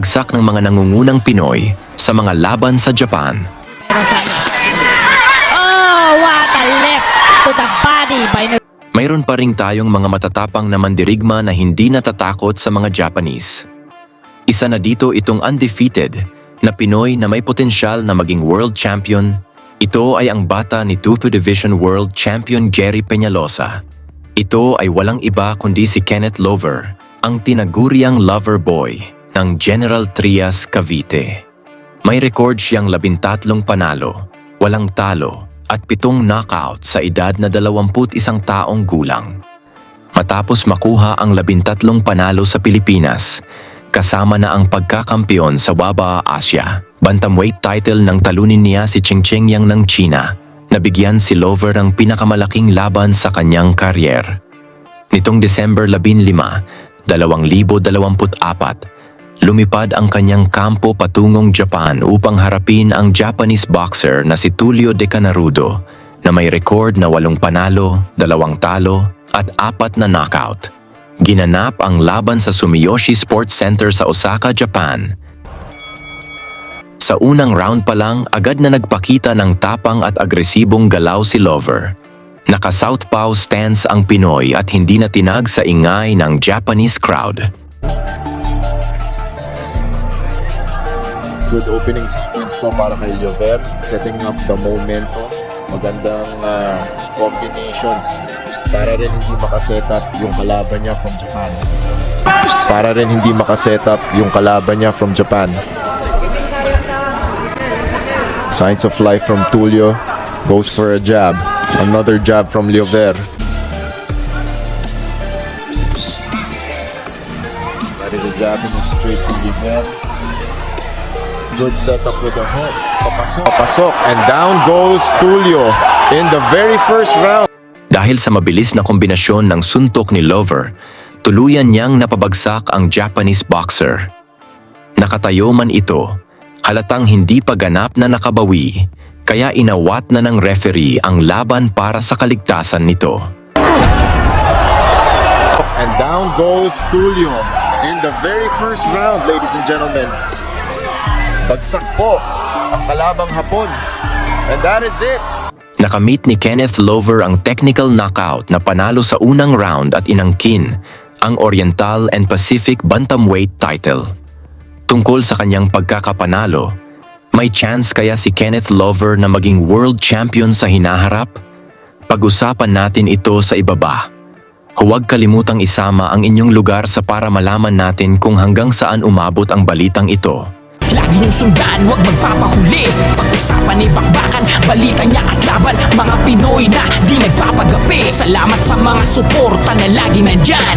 pagbabagsak ng mga nangungunang Pinoy sa mga laban sa Japan. Oh, what a left to the body by Mayroon pa rin tayong mga matatapang na mandirigma na hindi natatakot sa mga Japanese. Isa na dito itong undefeated na Pinoy na may potensyal na maging world champion. Ito ay ang bata ni 2 Division World Champion Jerry Peñalosa. Ito ay walang iba kundi si Kenneth Lover, ang tinaguriang lover boy ng General Trias, Cavite. May record siyang 13 panalo, walang talo at 7 knockout sa edad na 21 taong gulang. Matapos makuha ang 13 panalo sa Pilipinas, kasama na ang pagkakampiyon sa WABA Asia, bantamweight title ng talunin niya si Ching Yang ng China, nabigyan si Lover ng pinakamalaking laban sa kanyang karyer. Nitong December 15, 2024, lumipad ang kanyang kampo patungong Japan upang harapin ang Japanese boxer na si Tulio De Canarudo na may record na 8 panalo, 2 talo at 4 na knockout. Ginanap ang laban sa Sumiyoshi Sports Center sa Osaka, Japan. Sa unang round pa lang, agad na nagpakita ng tapang at agresibong galaw si Lover. Naka-southpaw stance ang Pinoy at hindi na tinag sa ingay ng Japanese crowd. Good opening sequence to para kay Lover, setting up the momentum. Magandang combinations para rin hindi makaset up yung kalaban niya from Japan. Signs of life from Tulio, goes for a jab. Another jab from Lover. That is a jab in the straight from Lover. Good setup with the hook. Papasok. And down goes Tulio in the very first round. Dahil sa mabilis na kombinasyon ng suntok ni Lover, tuluyan niyang napabagsak ang Japanese boxer. Nakatayo man ito, halatang hindi pa ganap na nakabawi, kaya inawat na ng referee ang laban para sa kaligtasan nito. And down goes Tulio in the very first round, ladies and gentlemen. Bagsak po ang kalabang Hapon. And that is it. Nakamit ni Kenneth Lover ang technical knockout na panalo sa unang round at inangkin ang Oriental and Pacific Bantamweight title. Tungkol sa kanyang pagkakapanalo, may chance kaya si Kenneth Lover na maging world champion sa hinaharap? Pag-usapan natin ito sa ibaba. Huwag kalimutang isama ang inyong lugar sa para malaman natin kung hanggang saan umabot ang balitang ito. Lagi niyong sundan, huwag magpapahuli. Pag-usapan ni bakbakan, balita niya at laban. Mga Pinoy na di nagpapagapi. Salamat sa mga suporta na lagi nandyan.